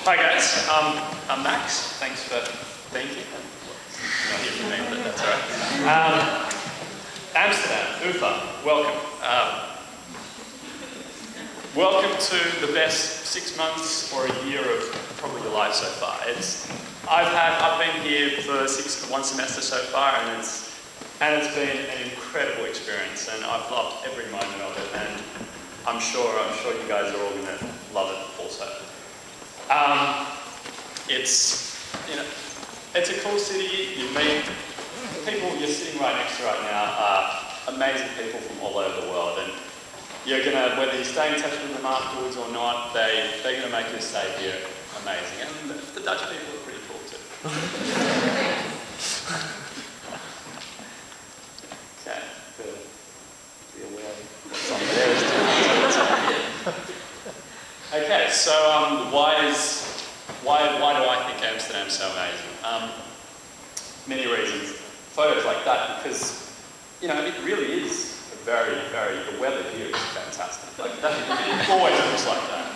Hi guys, I'm Max. Thanks for being here. Not here for me, but that's alright. Amsterdam, UvA, welcome. Welcome to the best 6 months or a year of probably your life so far. I've been here for one semester so far, and it's been an incredible experience, and I've loved every moment of it, and I'm sure you guys are all going to love it also. It's a cool city. You meet people you're sitting right next to right now are amazing people from all over the world, and you're gonna, whether you stay in touch with them afterwards or not, they're gonna make your stay here amazing. And the Dutch people are pretty cool too. Okay, be aware of what's on there. Okay, so why do I think Amsterdam's so amazing? Many reasons. Photos like that, because it really is the weather here is fantastic. Like it always looks like that.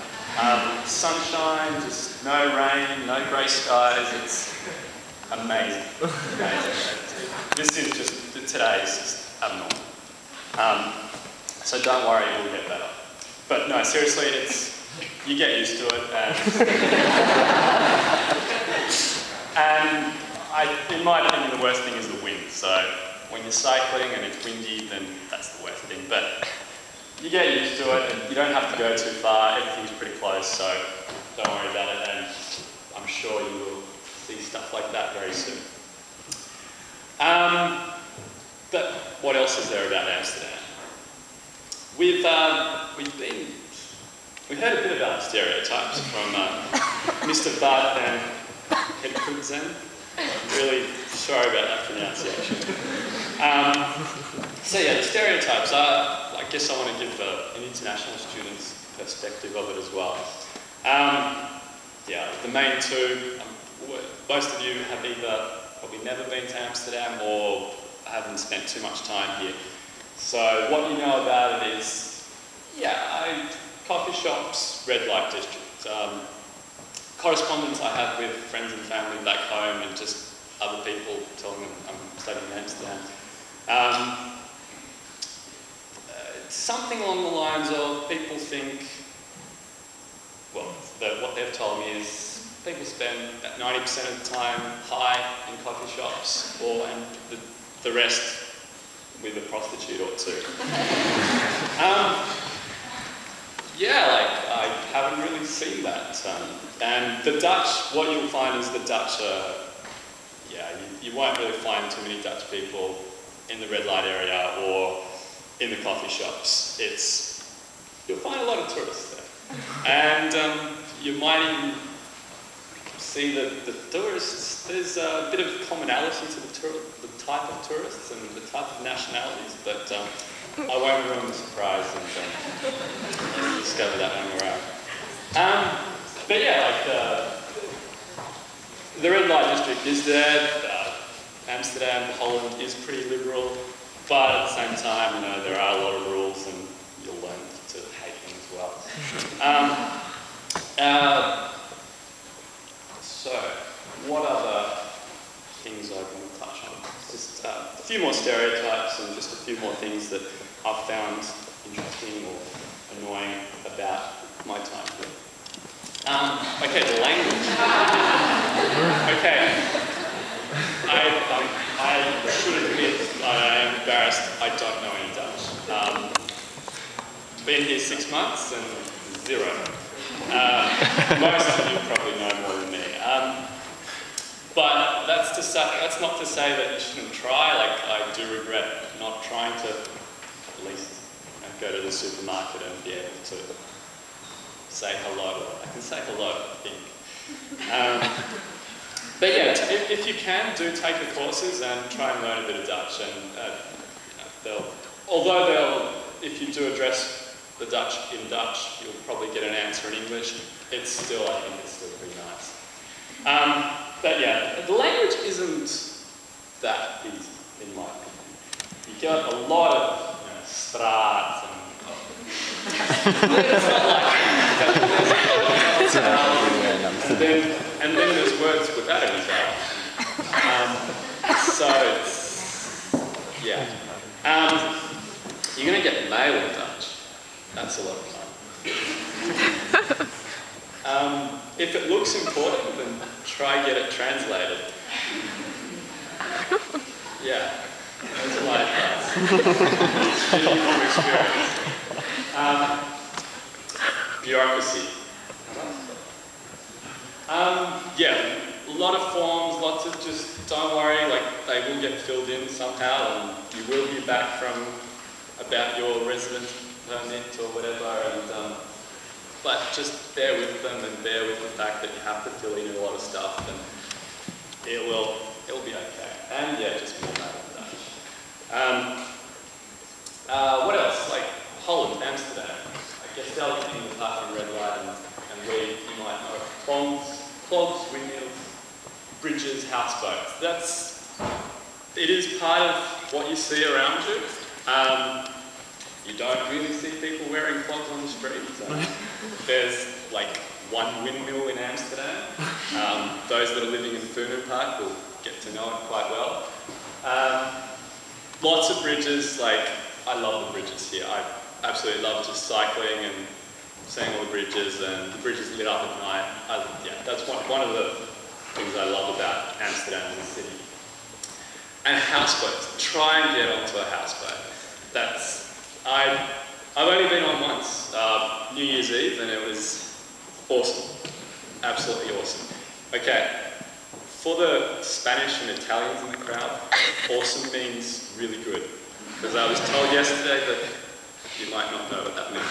Sunshine, just no rain, no grey skies. It's amazing. This is just today is just abnormal. So don't worry, it will get better. But no, seriously, you get used to it, and in my opinion, the worst thing is the wind. So when you're cycling and it's windy, then that's the worst thing. But you get used to it, and you don't have to go too far. Everything's pretty close, so don't worry about it. And I'm sure you will see stuff like that very soon. But what else is there about Amsterdam? We've heard a bit about stereotypes from Mr. Bart and Hedkudsen. Really sorry about that pronunciation. So yeah, the stereotypes are, I guess I want to give an international student's perspective of it as well. Yeah, the main two, most of you have either probably never been to Amsterdam or haven't spent too much time here. So what you know about it is, coffee shops, red light district. Correspondence I have with friends and family back home and just other people telling them I'm studying in Amsterdam. Something along the lines of people think, what they've told me is people spend about 90% of the time high in coffee shops and the rest with a prostitute or two. I haven't really seen that. And the Dutch, what you'll find is the Dutch are, you won't really find too many Dutch people in the red light area or in the coffee shops. You'll find a lot of tourists there. And you might even see that the tourists, there's a bit of commonality to the type of tourists and the type of nationalities, but I won't ruin the surprise and discover that when we're out. But yeah, the red light district is there. Amsterdam, Holland is pretty liberal, but at the same time, there are a lot of rules, and you'll learn to hate them as well. So, what other things I want to touch on? Just a few more stereotypes and just a few more things that I've found interesting or annoying about my time here. Okay, the language. Okay, I should admit, I am embarrassed, I don't know any Dutch. Been here 6 months and zero. Most of you probably know more than me. But that's not to say that you shouldn't try. I do regret not trying to at least go to the supermarket and be able to say hello. I can say hello, I think. But yeah, if you can, do take the courses and try and learn a bit of Dutch. And if you do address the Dutch in Dutch, you'll probably get an answer in English. I think it's still pretty nice. But yeah, the language isn't that easy, in my opinion. You get a lot of straat and it's not like and then there's words without any vowel. So it's, yeah. You're going to get mail in Dutch. That's a lot of fun. If it looks important, then try and get it translated. Yeah, that's my advice. Speaking from experience. Bureaucracy. Yeah, a lot of forms, lots of just, don't worry, like they will get filled in somehow, and you will hear back from about your residence permit or whatever, and but just bear with them and bear with the fact that you have to fill in a lot of stuff, and it'll be okay. And yeah, just more matter of that. What else? Like Holland, Amsterdam. I guess the other thing apart from red light and weed, you might know clogs, windmills, bridges, houseboats. It is part of what you see around you. You don't really see people wearing clogs on the streets. There's like one windmill in Amsterdam. Those that are living in Funu Park will get to know it quite well. Lots of bridges, like I love the bridges here. I absolutely love just cycling and seeing all the bridges, and the bridges lit up at night. Yeah, that's one of the things I love about Amsterdam as a city. And houseboats. Try and get onto a houseboat. I've only been on once, New Year's Eve, and it was awesome. Absolutely awesome. Okay, for the Spanish and Italians in the crowd, awesome means really good. Because I was told yesterday that you might not know what that means.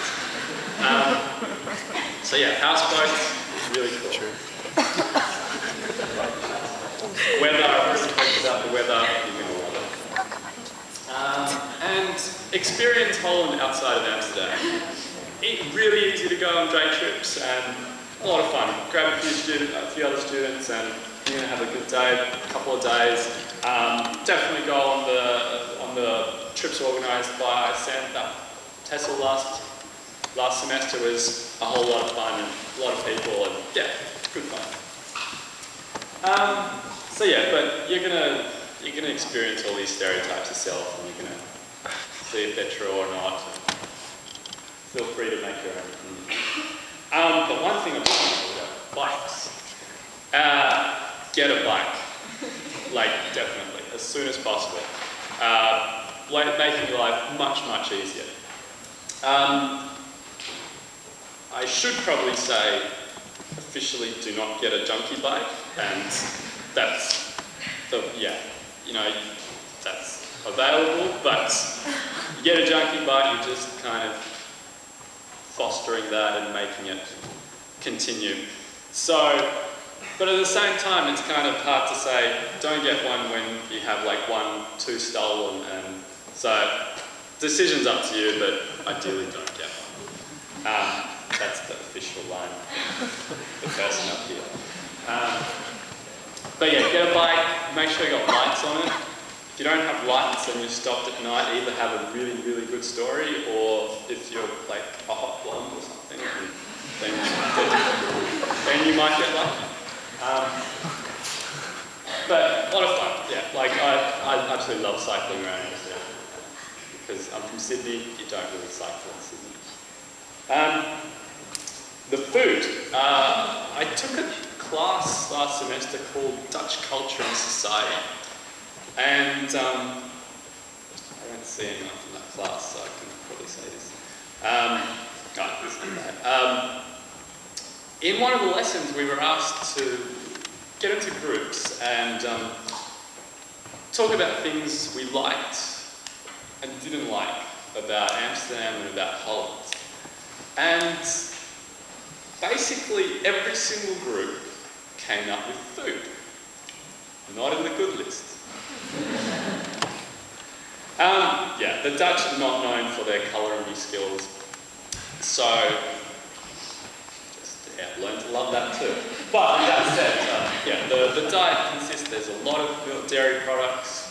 So yeah, houseboats, really cool. True. Weather, I've already talked about the weather, you're going to love it. And experience Holland outside of Amsterdam. Really easy to go on day trips and a lot of fun. Grab a few other students and you're going to have a good day, a couple of days. Definitely go on the trips organised by Sam. Tessel last semester was a whole lot of fun and a lot of people, and yeah, good fun. So yeah, but you're gonna experience all these stereotypes yourself, and you're gonna see if they're true or not. Feel free to make your own. But one thing I'm talking about, bikes. Get a bike, like definitely, as soon as possible. Making your life much easier. I should probably say, officially do not get a junkie bike, and that's that's available, but you get a junkie bike, you're just kind of fostering that and making it continue. So, but at the same time, it's kind of hard to say, don't get one when you have like 1, 2 stolen, and so decision's up to you, but ideally don't get one. That's the official line, the person up here. But yeah, get a bike, make sure you got lights on it. If you don't have lights and you're stopped at night, either have a really good story, or if you're like a hot blonde or something, then you might get lucky. But a lot of fun, yeah. Like I absolutely love cycling around Amsterdam because I'm from Sydney. You don't really cycle in Sydney. The food. I took a class last semester called Dutch Culture and Society, and I don't see anyone from that class, so I can probably say this. In one of the lessons, we were asked to get into groups and talk about things we liked and didn't like about Amsterdam and about Holland. And basically every single group came up with food, not in the good list. Yeah, the Dutch are not known for their culinary skills, so learn to love that too. But with that said, yeah, the diet consists, there's a lot of dairy products,